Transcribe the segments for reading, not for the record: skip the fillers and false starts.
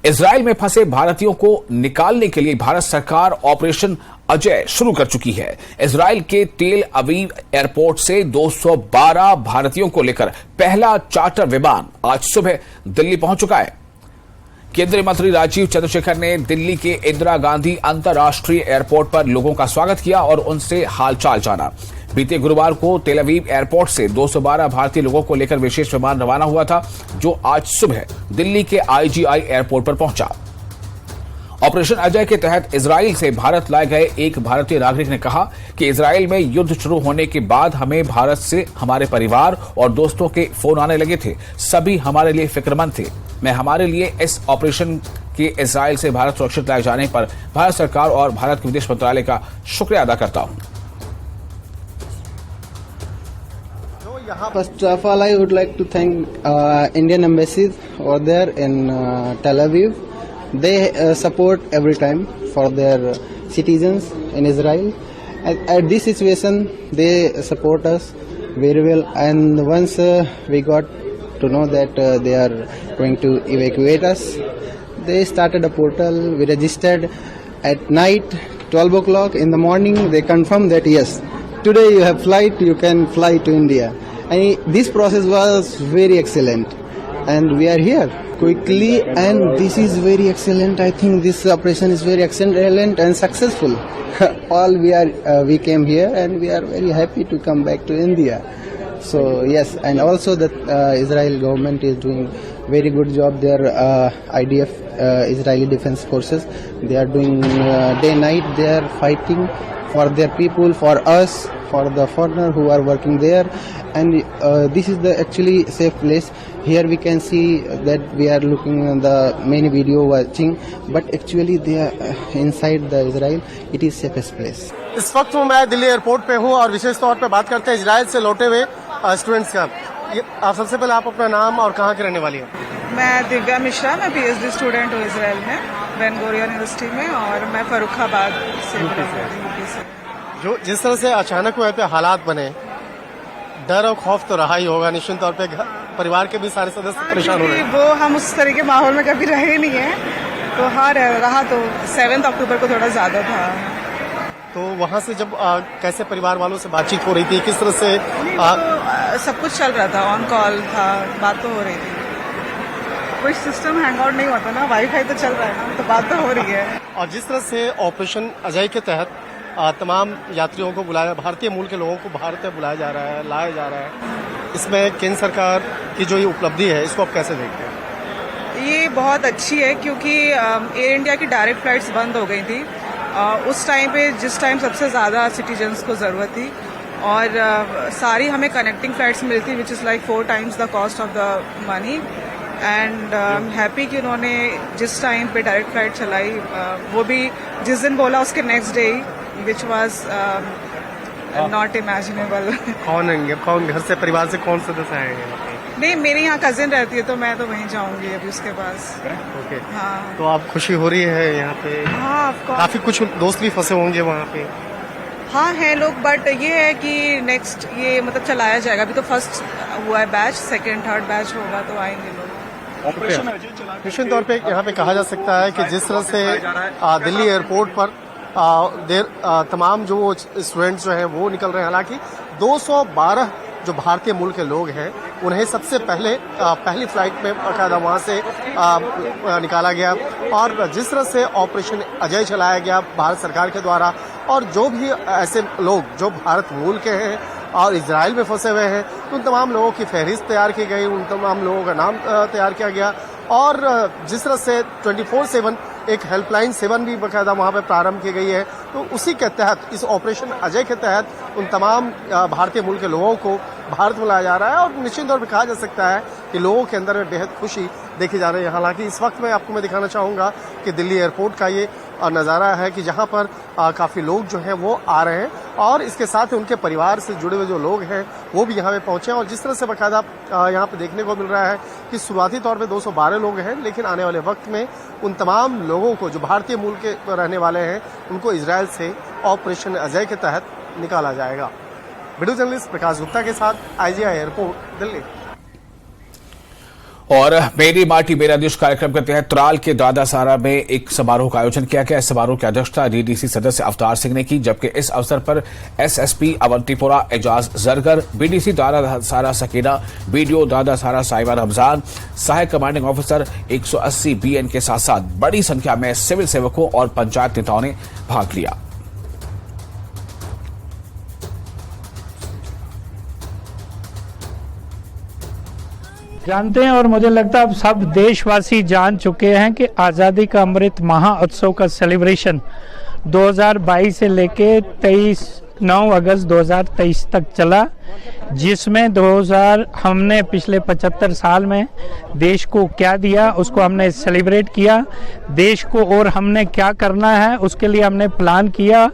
Israel में फंसे भारतीयों को निकालने के लिए भारत सरकार ऑपरेशन अजय शुरू कर चुकी है। इजराइल के तेल अवीव एयरपोर्ट से 212 भारतीयों को लेकर पहला चार्टर विमान आज सुबह दिल्ली पहुंच चुका है। केंद्रीय मंत्री राजीव चंद्रशेखर ने दिल्ली के इंदिरा गांधी अंतर्राष्ट्रीय एयरपोर्ट पर लोगों का स्वागत किया और उनसे हालचाल जाना। बीते गुरुवार को तेल अवीव एयरपोर्ट से 212 भारतीय लोगों को लेकर विशेष विमान रवाना हुआ था, जो आज सुबह दिल्ली के आईजीआई एयरपोर्ट पर पहुंचा। ऑपरेशन अजय के तहत इजराइल से भारत लाए गए एक भारतीय नागरिक ने कहा कि इजराइल में युद्ध शुरू होने के बाद हमें भारत से हमारे परिवार और दोस्तों के फोन आने लगे थे। सभी हमारे लिए फिक्रमंद थे। मैं हमारे लिए इस ऑपरेशन के इजराइल से भारत सुरक्षित लाए जाने पर भारत सरकार और भारत के विदेश मंत्रालय का शुक्रिया अदा करता हूं। First of all, I would like to thank Indian embassies over there in Tel Aviv. They support every time for their citizens in Israel. At this situation, they support us very well. And once we got to know that they are going to evacuate us, they started a portal. We registered at night, 12 o'clock in the morning. They confirmed that yes, today you have flight, you can fly to India. And this process was very excellent, and we are here quickly, and this is very excellent. I think this operation is very excellent and successful. All we came here, and we are very happy to come back to India. So yes, and also the Israel government is doing very good job. Their IDF, Israeli Defense Forces, they are doing day night. They are fighting for their people, for us, for the foreigner who are working there, and this is the actually safe place. Here we can see that we are looking at the many video watching, but actually they are inside the Israel. It is safest place. इस वक्त मैं Delhi airport पे हूँ और विशेष तौर पे बात करते हैं इजराइल से लौटे हुए स्टूडेंट्स का। सबसे पहले आप अपना नाम और कहाँ की रहने वाली हैं? मैं दिव्या मिश्रा, मैं पीएचडी स्टूडेंट हूँ इजराइल में, बेन गुरियन यूनिवर्सिटी में, और मैं फर्रुखाबाद से यूपी से। जो जिस तरह से अचानक वहाँ पे हालात बने, डर और खौफ तो रहा ही होगा निश्चित तौर पे। परिवार के भी सारे सदस्य परेशान हो रहे हैं। वो हम उस तरह के माहौल में कभी रहे नहीं है, तो हाँ रहा तो 7 अक्टूबर को थोड़ा ज्यादा था। तो वहाँ से जब कैसे परिवार वालों से बातचीत हो रही थी, किस तरह से सब कुछ चल रहा था, ऑन कॉल था, बात तो हो रही थी। कोई सिस्टम हैंग आउट नहीं होता ना, वाईफाई तो चल रहा है ना, तो बात तो हो रही है। और जिस तरह से ऑपरेशन अजय के तहत तमाम यात्रियों को बुलाया, भारतीय मूल के लोगों को भारत में बुलाया जा रहा है, लाया जा रहा है, इसमें केंद्र सरकार की जो ये उपलब्धि है, इसको आप कैसे देखते हैं? ये बहुत अच्छी है, क्योंकि एयर इंडिया की डायरेक्ट फ्लाइट्स बंद हो गई थी उस टाइम पे, जिस टाइम सबसे ज़्यादा सिटीजन्स को ज़रूरत थी, और सारी हमें कनेक्टिंग फ्लाइट्स मिलती, which is like 4 times the cost of the money. And happy कि उन्होंने जिस टाइम पे डायरेक्ट फ्लाइट चलाई, वो भी जिस दिन बोला उसके next day, which was not imaginable. कौन आएंगे, कौन घर से, परिवार से कौन सदस्य आएंगे? नहीं, मेरी यहाँ कजिन रहती है, तो मैं तो वहीं जाऊंगी अभी उसके पास। ओके। हाँ। तो आप खुशी हो रही है यहाँ पे? हाँ, काफी कुछ दोस्त भी फंसे होंगे वहाँ पे। हाँ है लोग, बट ये है कि नेक्स्ट ये मतलब चलाया जाएगा। अभी तो फर्स्ट हुआ है बैच, सेकंड थर्ड बैच होगा तो आएंगे लोग। निश्चित तौर पे यहाँ पे कहा जा सकता है कि जिस तरह से दिल्ली एयरपोर्ट पर तमाम जो स्टूडेंट्स जो हैं वो निकल रहे हैं। हालांकि 212 जो भारतीय मूल के लोग हैं उन्हें सबसे पहले पहली फ्लाइट में बाकायदा वहाँ से निकाला गया, और जिस तरह से ऑपरेशन अजय चलाया गया भारत सरकार के द्वारा, और जो भी ऐसे लोग जो भारत मूल के हैं और इजराइल में फंसे हुए हैं, तो उन तमाम लोगों की फहरिस्त तैयार की गई, उन तमाम लोगों का नाम तैयार किया गया, और जिस तरह से 24/7 एक हेल्पलाइन 7 भी बाकायदा वहाँ पे प्रारंभ की गई है। तो उसी के तहत, इस ऑपरेशन अजय के तहत उन तमाम भारतीय मूल के लोगों को भारत में लाया जा रहा है, और निश्चित तौर पर कहा जा सकता है कि लोगों के अंदर में बेहद खुशी देखी जा रही है। हालांकि इस वक्त मैं आपको दिखाना चाहूँगा कि दिल्ली एयरपोर्ट का ये नज़ारा है कि जहाँ पर काफ़ी लोग जो हैं वो आ रहे हैं, और इसके साथ ही उनके परिवार से जुड़े हुए जो लोग हैं वो भी यहाँ पे पहुँचे हैं। और जिस तरह से बाकायदा यहाँ पे देखने को मिल रहा है कि शुरुआती तौर पे 212 लोग हैं, लेकिन आने वाले वक्त में उन तमाम लोगों को जो भारतीय मूल के रहने वाले हैं उनको इजराइल से ऑपरेशन अजय के तहत निकाला जाएगा। वीडियो जर्नलिस्ट प्रकाश गुप्ता के साथ आईजीआई एयरपोर्ट, दिल्ली। और मेरी माटी मेरा देश कार्यक्रम के तहत त्राल के दादा सारा में एक समारोह का आयोजन किया गया। इस समारोह की अध्यक्षता डीडीसी सदस्य अवतार सिंह ने की, जबकि इस अवसर पर एसएसपी अवंतीपुरा एजाज जरगर, बीडीसी दादा सारा सकीना, बीडीओ दादा सारा साहिबा रमजान, सहायक कमांडिंग ऑफिसर 180 बीएन के साथ साथ बड़ी संख्या में सिविल सेवकों और पंचायत नेताओं ने भाग लिया। जानते हैं और मुझे लगता है अब सब देशवासी जान चुके हैं कि आज़ादी का अमृत महोत्सव का सेलिब्रेशन 2022 से लेके 9 अगस्त 2023 तक चला, जिसमें हमने पिछले 75 साल में देश को क्या दिया उसको हमने सेलिब्रेट किया, देश को और हमने क्या करना है उसके लिए हमने प्लान किया,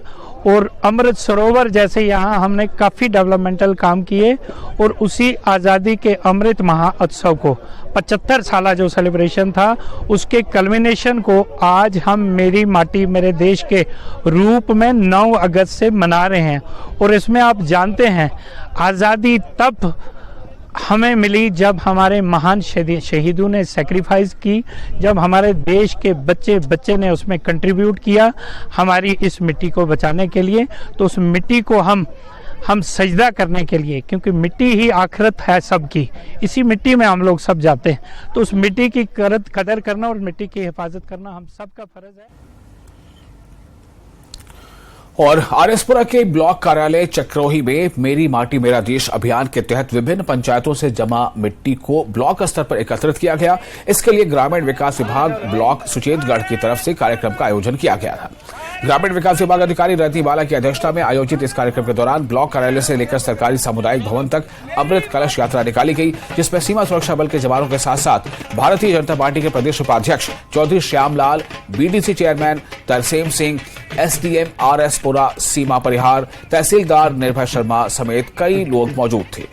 और अमृत सरोवर जैसे यहाँ हमने काफ़ी डेवलपमेंटल काम किए, और उसी आज़ादी के अमृत महोत्सव को 75 साल जो सेलिब्रेशन था उसके कल्मिनेशन को आज हम मेरी माटी मेरे देश के रूप में 9 अगस्त से मना रहे हैं। और इसमें आप जानते हैं आज़ादी तब हमें मिली जब हमारे महान शहीदों ने सेक्रीफाइस की, जब हमारे देश के बच्चे ने उसमें कंट्रीब्यूट किया हमारी इस मिट्टी को बचाने के लिए। तो उस मिट्टी को हम सजदा करने के लिए, क्योंकि मिट्टी ही आखिरत है सबकी, इसी मिट्टी में हम लोग सब जाते हैं, तो उस मिट्टी की कदर करना और मिट्टी की हिफाजत करना हम सबका फर्ज है। और आरएसपुरा के ब्लॉक कार्यालय चक्रोही में मेरी माटी मेरा देश अभियान के तहत विभिन्न पंचायतों से जमा मिट्टी को ब्लॉक स्तर पर एकत्रित किया गया। इसके लिए ग्रामीण विकास विभाग ब्लॉक सुचेतगढ़ की तरफ से कार्यक्रम का आयोजन किया गया था। ग्रामीण विकास विभाग अधिकारी रजनी बाला की अध्यक्षता में आयोजित इस कार्यक्रम के दौरान ब्लॉक कार्यालय से लेकर सरकारी सामुदायिक भवन तक अमृत कलश यात्रा निकाली गई, जिसमें सीमा सुरक्षा बल के जवानों के साथ साथ भारतीय जनता पार्टी के प्रदेश उपाध्यक्ष Chaudhary Shyamlal, BDC chairman Tarsem Singh, SDM RS Pura Seema Parihar, तहसीलदार निर्भय शर्मा समेत कई लोग मौजूद थे।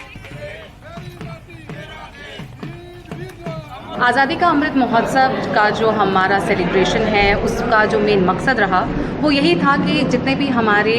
आज़ादी का अमृत महोत्सव का जो हमारा सेलिब्रेशन है उसका जो मेन मकसद रहा वो यही था कि जितने भी हमारे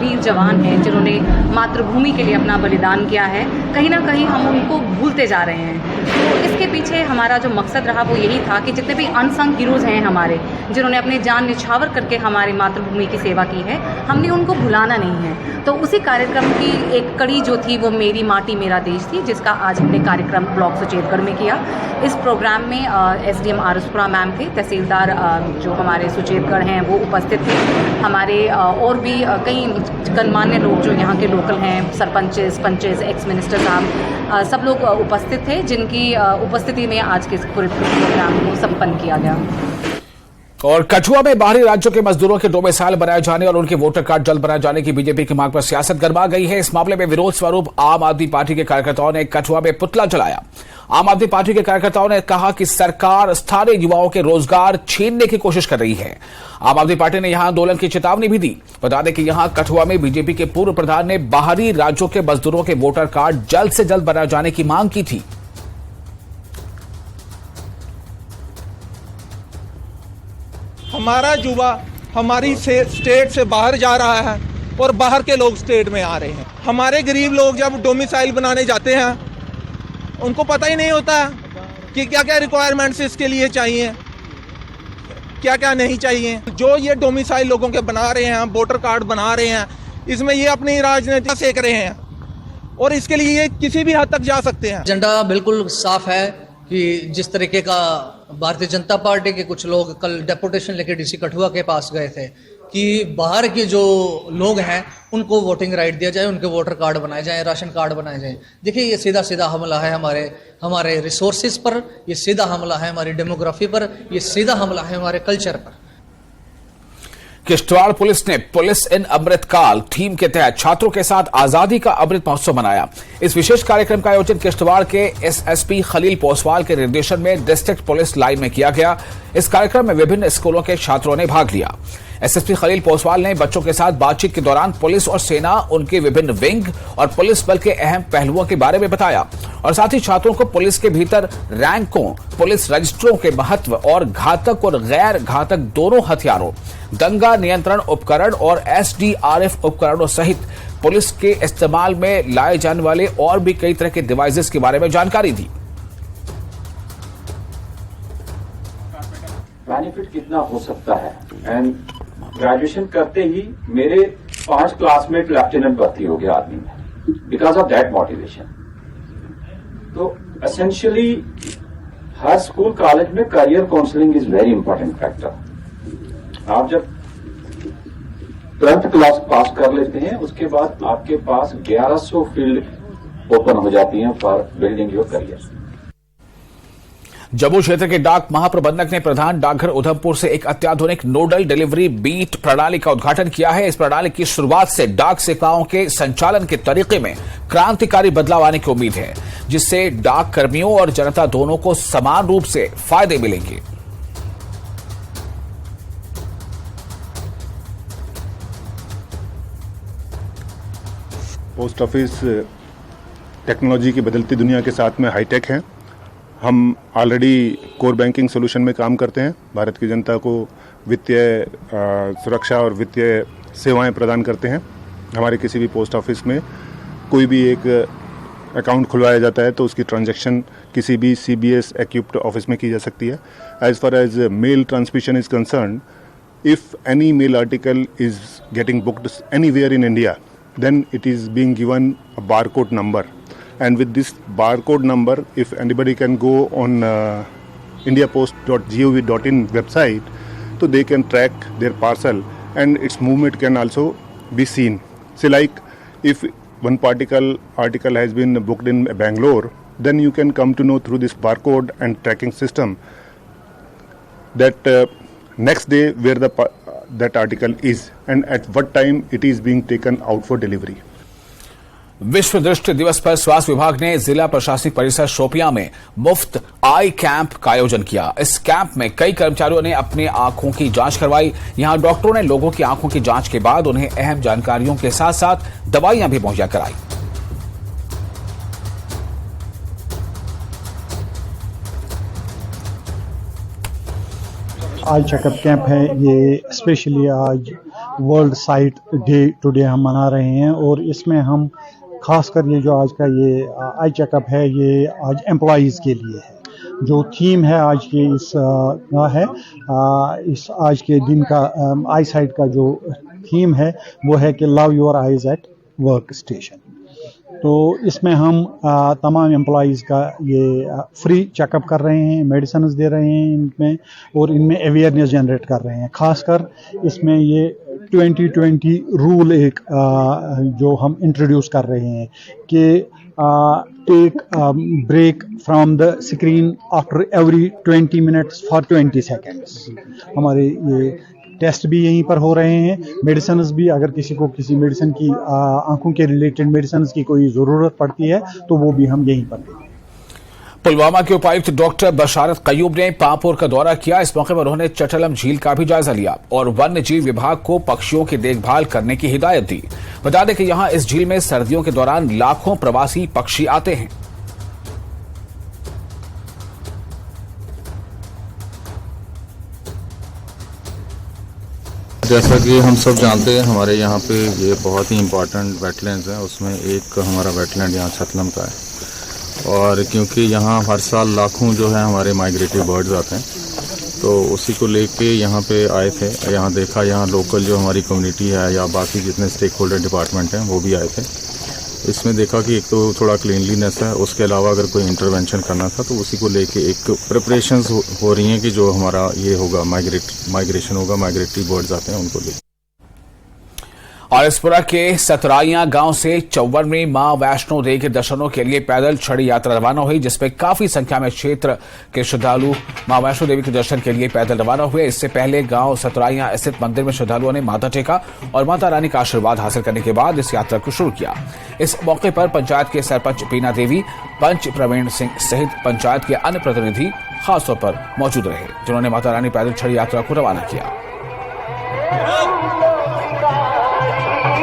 वीर जवान हैं जिन्होंने मातृभूमि के लिए अपना बलिदान किया है, कहीं ना कहीं हम उनको भूलते जा रहे हैं। तो इसके पीछे हमारा जो मकसद रहा वो यही था कि जितने भी अनसंग हीरोज़ हैं हमारे, जिन्होंने अपनी जान निछावर करके हमारी मातृभूमि की सेवा की है, हमने उनको भुलाना नहीं है। तो उसी कार्यक्रम की एक कड़ी जो थी वो मेरी माटी मेरा देश थी, जिसका आज हमने कार्यक्रम ब्लॉक सुचेतगढ़ में किया। इस प्रोग्राम में एसडीएम आरएसपुरा मैम थे, तहसीलदार जो हमारे सुचेतगढ़ हैं वो उपस्थित थे, हमारे और भी कई गणमान्य लोग जो यहाँ के लोकल हैं, सरपंचेस, पंचेस, एक्स मिनिस्टर साहब, सब लोग उपस्थित थे, जिनकी उपस्थिति में आज के इस पूरे प्रोग्राम को संपन्न किया गया। और कठुआ में बाहरी राज्यों के मजदूरों के डोमिसाइल बनाए जाने और उनके वोटर कार्ड जल्द बनाए जाने की बीजेपी की मांग पर सियासत गरमा गई है। इस मामले में विरोध स्वरूप आम आदमी पार्टी के कार्यकर्ताओं ने कठुआ में पुतला जलाया। आम आदमी पार्टी के कार्यकर्ताओं ने कहा कि सरकार स्थानीय युवाओं के रोजगार छीनने की कोशिश कर रही है। आम आदमी पार्टी ने यहां आंदोलन की चेतावनी भी दी। बता दें कि यहां कठुआ में बीजेपी के पूर्व प्रधान ने बाहरी राज्यों के मजदूरों के वोटर कार्ड जल्द से जल्द बनाए जाने की मांग की थी। हमारा युवा हमारी स्टेट से बाहर जा रहा है और बाहर के लोग स्टेट में आ रहे हैं। हमारे गरीब लोग जब डोमिसाइल बनाने जाते हैं उनको पता ही नहीं होता कि क्या क्या रिक्वायरमेंट्स इसके लिए चाहिए, क्या क्या नहीं चाहिए। जो ये डोमिसाइल लोगों के बना रहे हैं, वोटर कार्ड बना रहे हैं, इसमें ये अपनी राजनीति सेक रहे हैं और इसके लिए ये किसी भी हद तक जा सकते हैं। एजेंडा बिल्कुल साफ है कि जिस तरीके का भारतीय जनता पार्टी के कुछ लोग कल डेपुटेशन लेके डीसी कठुआ के पास गए थे कि बाहर के जो लोग हैं उनको वोटिंग राइट दिया जाए, उनके वोटर कार्ड बनाए जाएं, राशन कार्ड बनाए जाएं। देखिए ये सीधा सीधा हमला है हमारे रिसोर्सेज पर, ये सीधा हमला है हमारी डेमोग्राफी पर, ये सीधा हमला है हमारे कल्चर पर। किश्तवाड़ पुलिस ने पुलिस इन अमृतकाल थीम के तहत छात्रों के साथ आजादी का अमृत महोत्सव मनाया। इस विशेष कार्यक्रम का आयोजन किश्तवाड़ के एसएसपी खलील पोसवाल के निर्देशन में डिस्ट्रिक्ट पुलिस लाइन में किया गया। इस कार्यक्रम में विभिन्न स्कूलों के छात्रों ने भाग लिया। एसएसपी खलील पोसवाल ने बच्चों के साथ बातचीत के दौरान पुलिस और सेना, उनके विभिन्न विंग और पुलिस बल के अहम पहलुओं के बारे में बताया और साथ ही छात्रों को पुलिस के भीतर रैंकों, पुलिस रजिस्टरों के महत्व और घातक और गैर घातक दोनों हथियारों, दंगा नियंत्रण उपकरण और एसडीआरएफ उपकरणों सहित पुलिस के इस्तेमाल में लाए जाने वाले और भी कई तरह के डिवाइसेस के बारे में जानकारी दी। बेनिफिट कितना हो सकता है। एंड ग्रेजुएशन करते ही मेरे 5 क्लासमेट लेफ्टिनेंट भर्ती हो गया आर्मी में बिकॉज ऑफ दैट मोटिवेशन। तो एसेंशियली हर स्कूल कॉलेज में career counselling is very important factor. आप जब 12th क्लास पास कर लेते हैं उसके बाद आपके पास 1100 फील्ड ओपन हो जाती हैं for building your career. Jammu क्षेत्र के डाक महाप्रबंधक ने प्रधान डाकघर उधमपुर से एक अत्याधुनिक नोडल डिलीवरी बीट प्रणाली का उद्घाटन किया है। इस प्रणाली की शुरुआत से डाक सेवाओं के संचालन के तरीके में क्रांतिकारी बदलाव आने की उम्मीद है, जिससे डाक कर्मियों और जनता दोनों को समान रूप से फायदे मिलेंगे। पोस्ट ऑफिस टेक्नोलॉजी की बदलती दुनिया के साथ में हाईटेक है। हम ऑलरेडी कोर बैंकिंग सोल्यूशन में काम करते हैं। भारत की जनता को वित्तीय सुरक्षा और वित्तीय सेवाएं प्रदान करते हैं। हमारे किसी भी पोस्ट ऑफिस में कोई भी एक अकाउंट खुलवाया जाता है तो उसकी ट्रांजैक्शन किसी भी CBS इक्विप्ड ऑफिस में की जा सकती है। As far as mail transmission is concern, if any mail article is getting booked anywhere in India, then it is being given a barcode number, and with this barcode number, if anybody can go on indiapost.gov.in website, so they can track their parcel and its movement can also be seen. Say like if one article has been booked in Bangalore, then you can come to know through this barcode and tracking system that next day where that article is and at what time it is being taken out for delivery. विश्व दृष्टि दिवस पर स्वास्थ्य विभाग ने जिला प्रशासनिक परिसर शोपियां में मुफ्त आई कैंप का आयोजन किया। इस कैंप में कई कर्मचारियों ने अपनी आंखों की जांच करवाई। यहां डॉक्टरों ने लोगों की आंखों की जांच के बाद उन्हें अहम जानकारियों के साथ साथ दवाइयां भी मुहैया कराई। आई चेकअप कैंप है ये, स्पेशली आज वर्ल्ड साइट डे टुडे हम मना रहे हैं और इसमें हम खासकर ये जो आज का ये आई चेकअप है ये आज एम्प्लॉयज़ के लिए है। जो थीम है आज के इस आज के दिन का आई साइट का जो थीम है वो है कि love your eyes at work station. तो इसमें हम तमाम एम्प्लॉयज़ का ये फ्री चेकअप कर रहे हैं, मेडिसिन दे रहे हैं इनमें और इनमें अवेयरनेस जनरेट कर रहे हैं। खासकर इसमें ये 2020 रूल एक जो हम इंट्रोड्यूस कर रहे हैं कि take break from the screen after every 20 minutes for 20 seconds. हमारे ये टेस्ट भी यहीं पर हो रहे हैं, मेडिसिन भी, अगर किसी को किसी मेडिसिन की आंखों के रिलेटेड मेडिसिन की कोई ज़रूरत पड़ती है तो वो भी हम यहीं पर देते हैं। पुलवामा के उपायुक्त डॉक्टर बशारत कयूब ने पांपोर का दौरा किया। इस मौके पर उन्होंने चटलम झील का भी जायजा लिया और वन्य जीव विभाग को पक्षियों की देखभाल करने की हिदायत दी। बता दें कि यहां इस झील में सर्दियों के दौरान लाखों प्रवासी पक्षी आते हैं। जैसा कि हम सब जानते हैं हमारे यहाँ पे ये बहुत ही इम्पोर्टेंट वेटलैंड्स हैं, उसमें एक हमारा वेटलैंड यहाँ छतलम का है और क्योंकि यहाँ हर साल लाखों जो है हमारे माइग्रेटरी बर्ड्स आते हैं तो उसी को लेके यहाँ पे आए थे। यहाँ देखा, यहाँ लोकल जो हमारी कम्युनिटी है या बाकी जितने स्टेक होल्डर डिपार्टमेंट हैं वो भी आए थे। इसमें देखा कि एक तो थोड़ा क्लीनलीनेस है, उसके अलावा अगर कोई इंटरवेंशन करना था तो उसी को लेके एक प्रिपरेशंस हो रही हैं कि जो हमारा ये होगा माइग्रेशन होगा, माइग्रेटरी बर्ड्स आते हैं उनको लेके। आरएसपुरा के सतराइया गांव से 54वीं मां वैष्णो देवी के दर्शनों के लिए पैदल छड़ी यात्रा रवाना हुई, जिसमें काफी संख्या में क्षेत्र के श्रद्धालु मां वैष्णो देवी के दर्शन के लिए पैदल रवाना हुए। इससे पहले गांव सतराइया स्थित मंदिर में श्रद्धालुओं ने माथा टेका और माता रानी का आशीर्वाद हासिल करने के बाद इस यात्रा को शुरू किया। इस मौके पर पंचायत के सरपंच बीना देवी, पंच प्रवीण सिंह सहित पंचायत के अन्य प्रतिनिधि खासतौर पर मौजूद रहे, जिन्होंने माता रानी पैदल छड़ी यात्रा को रवाना किया।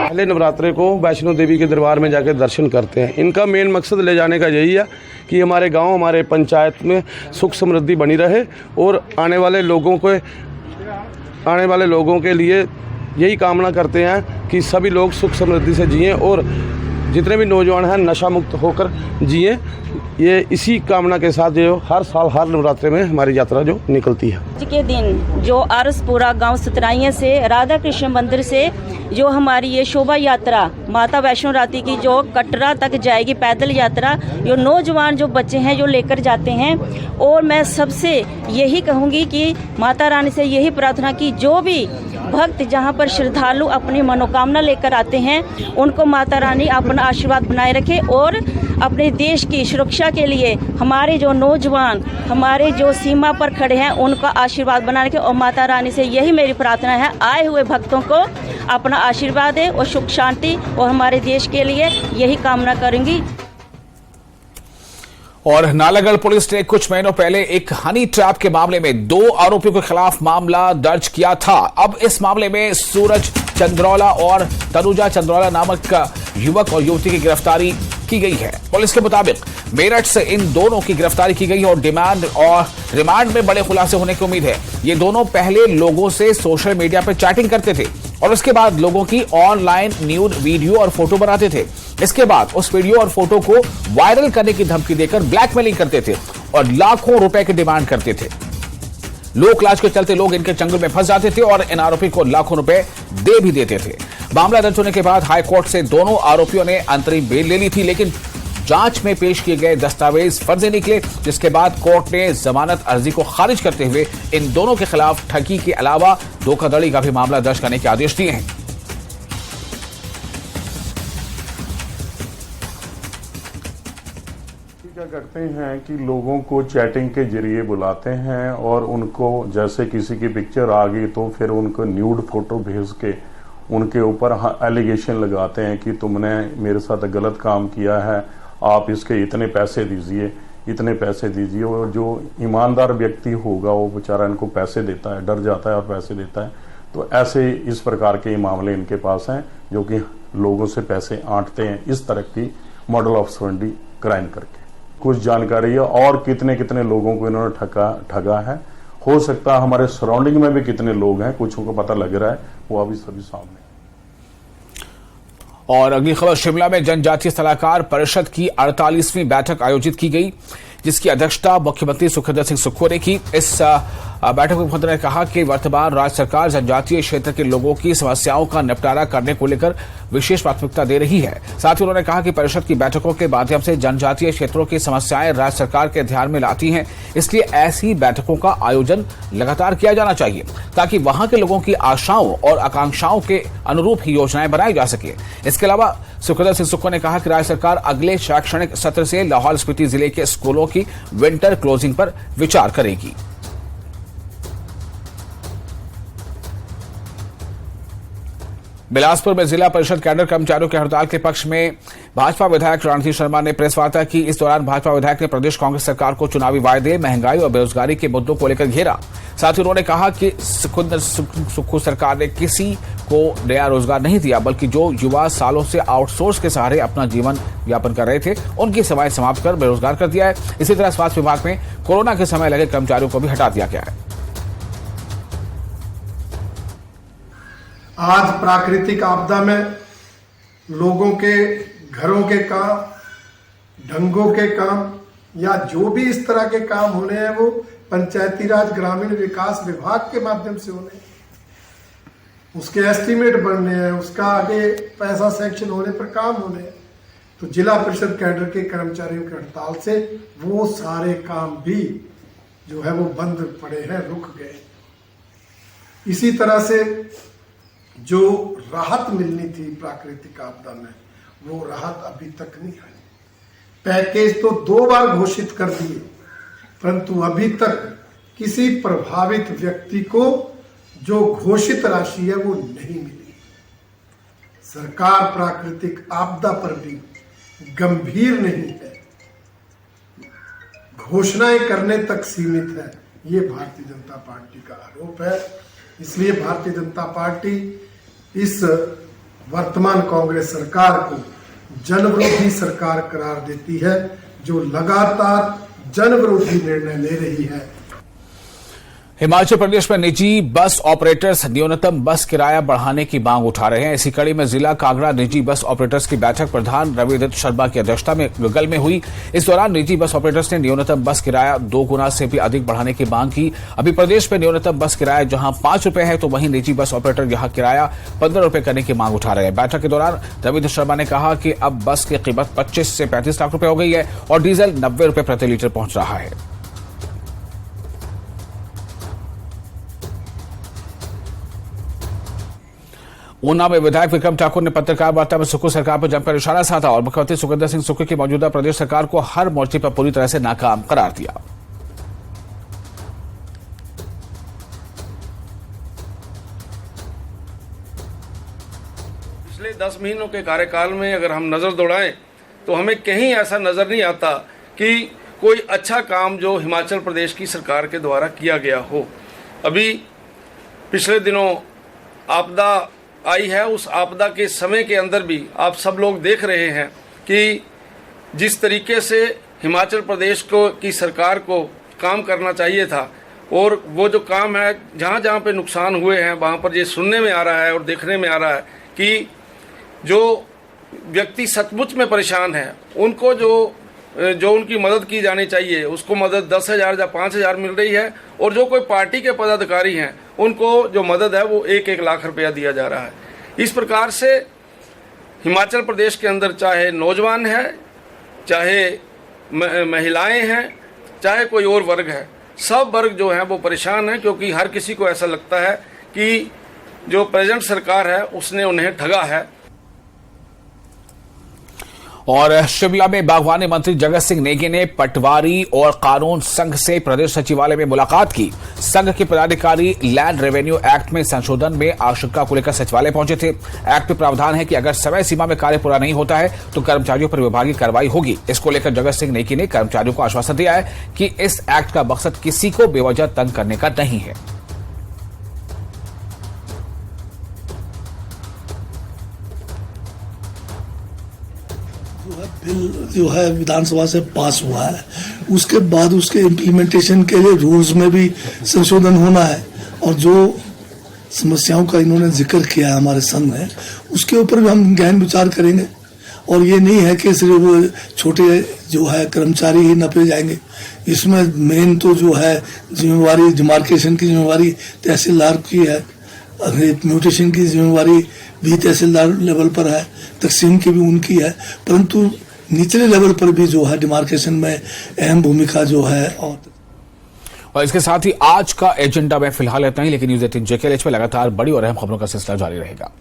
पहले नवरात्रे को वैष्णो देवी के दरबार में जाकर दर्शन करते हैं। इनका मेन मकसद ले जाने का यही है कि हमारे गांव, हमारे पंचायत में सुख समृद्धि बनी रहे और आने वाले लोगों के लिए यही कामना करते हैं कि सभी लोग सुख समृद्धि से जिएं और जितने भी नौजवान हैं नशा मुक्त होकर जिए, ये इसी कामना के साथ जो हर साल हर नवरात्रे में हमारी यात्रा जो निकलती है। आज के दिन जो आरसपुरा गांव सतराइया से राधा कृष्ण मंदिर से जो हमारी ये शोभा यात्रा माता वैष्णो राती की जो कटरा तक जाएगी पैदल यात्रा, जो नौजवान जो बच्चे हैं जो लेकर जाते हैं। और मैं सबसे यही कहूँगी कि माता रानी से यही प्रार्थना की जो भी भक्त जहाँ पर श्रद्धालु अपनी मनोकामना लेकर आते हैं उनको माता रानी अपना आशीर्वाद बनाए रखे और अपने देश की सुरक्षा के लिए हमारे जो नौजवान हमारे जो सीमा पर खड़े हैं उनका आशीर्वाद बनाए रखे। और माता रानी से यही मेरी प्रार्थना है, आए हुए भक्तों को अपना आशीर्वाद दे और सुख शांति और हमारे देश के लिए यही कामना करूंगी। और नालागढ़ पुलिस ने कुछ महीनों पहले एक हनी ट्रैप के मामले में 2 आरोपियों के खिलाफ मामला दर्ज किया था। अब इस मामले में सूरज चंद्रौला और तनुजा चंद्रौला नामक युवक और युवती की गिरफ्तारी की गई है। पुलिस के मुताबिक मेरठ से इन दोनों की गिरफ्तारी की गई और रिमांड में बड़े खुलासे होने की उम्मीद है। ये दोनों पहले लोगों से सोशल मीडिया पर चैटिंग करते थे और उसके बाद लोगों की ऑनलाइन न्यूड वीडियो और फोटो बनाते थे। इसके बाद उस वीडियो और फोटो को वायरल करने की धमकी देकर ब्लैकमेलिंग करते थे और लाखों रुपए की डिमांड करते थे। लोक लाज के चलते लोग इनके चंगुल में फंस जाते थे और इन आरोपी को लाखों रुपए दे भी देते थे। मामला दर्ज होने के बाद हाईकोर्ट से दोनों आरोपियों ने अंतरिम बेल ले ली थी, लेकिन जांच में पेश किए गए दस्तावेज फर्जी निकले, जिसके बाद कोर्ट ने जमानत अर्जी को खारिज करते हुए इन दोनों के खिलाफ ठगी के अलावा धोखाधड़ी का भी मामला दर्ज करने के आदेश दिए हैं। क्या करते हैं कि लोगों को चैटिंग के जरिए बुलाते हैं और उनको जैसे किसी की पिक्चर आ गई तो फिर उनको न्यूड फोटो भेज के उनके ऊपर एलिगेशन लगाते हैं कि तुमने मेरे साथ गलत काम किया है, आप इसके इतने पैसे दीजिए। और जो ईमानदार व्यक्ति होगा वो बेचारा इनको पैसे देता है, डर जाता है और पैसे देता है। तो ऐसे इस प्रकार के मामले इनके पास हैं जो कि लोगों से पैसे आंटते हैं इस तरह की मॉडल ऑफ सरेंडी क्राइम करके। कुछ जानकारी है और कितने कितने लोगों को इन्होंने ठगा है। हो सकता है हमारे सराउंडिंग में भी कितने लोग हैं, कुछ को पता लग रहा है, वो अभी सभी सामने। और अगली खबर, शिमला में जनजातीय सलाहकार परिषद की 48वीं बैठक आयोजित की गई, जिसकी अध्यक्षता मुख्यमंत्री सुखविंदर सिंह सुक्खू ने की। इस बैठक में मुख्यमंत्री ने कहा कि वर्तमान राज्य सरकार जनजातीय क्षेत्र के लोगों की समस्याओं का निपटारा करने को लेकर विशेष प्राथमिकता दे रही है। साथ ही उन्होंने कहा कि परिषद की बैठकों के माध्यम से जनजातीय क्षेत्रों की समस्याएं राज्य सरकार के ध्यान में लाती हैं, इसलिए ऐसी बैठकों का आयोजन लगातार किया जाना चाहिए ताकि वहां के लोगों की आशाओं और आकांक्षाओं के अनुरूप ही योजनाएं बनाई जा सके। इसके अलावा सुखविंदर सिंह सुक्खू ने कहा कि राज्य सरकार अगले शैक्षणिक सत्र से लाहौल स्पीति जिले के स्कूलों की विंटर क्लोजिंग पर विचार करेगी। बिलासपुर में जिला परिषद कैडर कर्मचारियों के हड़ताल के पक्ष में भाजपा विधायक रणधीर शर्मा ने प्रेस वार्ता की। इस दौरान भाजपा विधायक ने प्रदेश कांग्रेस सरकार को चुनावी वायदे, महंगाई और बेरोजगारी के मुद्दों को लेकर घेरा। साथ ही उन्होंने कहा कि सुक्खू सरकार ने किसी को नया रोजगार नहीं दिया, बल्कि जो युवा सालों से आउटसोर्स के सहारे अपना जीवन यापन कर रहे थे उनकी सेवाएं समाप्त कर बेरोजगार कर दिया है। इसी तरह स्वास्थ्य विभाग में कोरोना के समय लगे कर्मचारियों को भी हटा दिया गया है। आज प्राकृतिक आपदा में लोगों के घरों के काम, ढंगों के काम या जो भी इस तरह के काम होने हैं वो पंचायती राज ग्रामीण विकास विभाग के माध्यम से होने हैं। उसके एस्टीमेट बनने हैं, उसका आगे पैसा सैंक्शन होने पर काम होने हैं। तो जिला परिषद कैडर के कर्मचारियों की हड़ताल से वो सारे काम भी जो है वो बंद पड़े हैं, रुक गए। इसी तरह से जो राहत मिलनी थी प्राकृतिक आपदा में, वो राहत अभी तक नहीं आई। पैकेज तो 2 बार घोषित कर दिए, परंतु अभी तक किसी प्रभावित व्यक्ति को जो घोषित राशि है वो नहीं मिली। सरकार प्राकृतिक आपदा पर भी गंभीर नहीं है, घोषणाएं करने तक सीमित है, ये भारतीय जनता पार्टी का आरोप है। इसलिए भारतीय जनता पार्टी इस वर्तमान कांग्रेस सरकार को जनविरोधी सरकार करार देती है, जो लगातार जनविरोधी निर्णय ले रही है। हिमाचल प्रदेश में निजी बस ऑपरेटर्स न्यूनतम बस किराया बढ़ाने की मांग उठा रहे हैं। इसी कड़ी में जिला कांगड़ा निजी बस ऑपरेटर्स की बैठक प्रधान रविदत्त शर्मा की अध्यक्षता में गल में हुई। इस दौरान निजी बस ऑपरेटर्स ने न्यूनतम बस किराया 2 गुना से भी अधिक बढ़ाने की मांग की। अभी प्रदेश में न्यूनतम बस किराया जहां 5 रुपए है तो वहीं निजी बस ऑपरेटर यहां किराया 15 रुपए करने की मांग उठा रहे हैं। बैठक के दौरान रविदत्त शर्मा ने कहा कि अब बस की कीमत 25 से 35 लाख रुपए हो गई है और डीजल 90 रुपए प्रति लीटर पहुंच रहा है। ऊना में विधायक विक्रम ठाकुर ने पत्रकार वार्ता में सुक्खू सरकार पर जमकर निशाना साधा और मुख्यमंत्री सुखविंदर सिंह सुक्खू की मौजूदा प्रदेश सरकार को हर मोर्चे पर पूरी तरह से नाकाम करार दिया। पिछले 10 महीनों के कार्यकाल में अगर हम नजर दौड़ाएं तो हमें कहीं ऐसा नजर नहीं आता कि कोई अच्छा काम जो हिमाचल प्रदेश की सरकार के द्वारा किया गया हो। अभी पिछले दिनों आपदा आई है, उस आपदा के समय के अंदर भी आप सब लोग देख रहे हैं कि जिस तरीके से हिमाचल प्रदेश को की सरकार को काम करना चाहिए था और वो जो काम है जहाँ जहाँ पे नुकसान हुए हैं वहाँ पर ये सुनने में आ रहा है और देखने में आ रहा है कि जो व्यक्ति सचमुच में परेशान है उनको जो उनकी मदद की जानी चाहिए उसको मदद 10,000 या 5,000 मिल रही है और जो कोई पार्टी के पदाधिकारी हैं उनको जो मदद है वो 1-1 लाख रुपया दिया जा रहा है। इस प्रकार से हिमाचल प्रदेश के अंदर चाहे नौजवान है, चाहे महिलाएं हैं, चाहे कोई और वर्ग है, सब वर्ग जो है वो परेशान है क्योंकि हर किसी को ऐसा लगता है कि जो प्रेजेंट सरकार है उसने उन्हें ठगा है। और शिमला में बागवानी मंत्री जगत सिंह नेगी ने पटवारी और कानून संघ से प्रदेश सचिवालय में मुलाकात की। संघ के पदाधिकारी लैंड रेवेन्यू एक्ट में संशोधन में आशंका को लेकर सचिवालय पहुंचे थे। एक्ट में प्रावधान है कि अगर समय सीमा में कार्य पूरा नहीं होता है तो कर्मचारियों पर विभागीय कार्रवाई होगी। इसको लेकर जगत सिंह नेगी ने कर्मचारियों को आश्वासन दिया है कि इस एक्ट का मकसद किसी को बेवजह तंग करने का नहीं है। बिल जो है विधानसभा से पास हुआ है, उसके बाद उसके इम्प्लीमेंटेशन के लिए रूल्स में भी संशोधन होना है और जो समस्याओं का इन्होंने जिक्र किया है हमारे संघ ने, उसके ऊपर भी हम गहन विचार करेंगे। और ये नहीं है कि सिर्फ छोटे जो है कर्मचारी ही नपे जाएंगे, इसमें मेन तो जो है जिम्मेवारी डिमार्केशन की जिम्मेवारी तहसीलदार की है, म्यूटेशन की जिम्मेवारी भी तहसीलदार लेवल पर है, तकसीम की भी उनकी है, परंतु निचले लेवल पर भी जो है डिमार्केशन में अहम भूमिका जो है। और इसके साथ ही आज का एजेंडा में फिलहाल इतना ही, लेकिन न्यूज़ 18 JKLH में लगातार बड़ी और अहम खबरों का सिलसिला जारी रहेगा।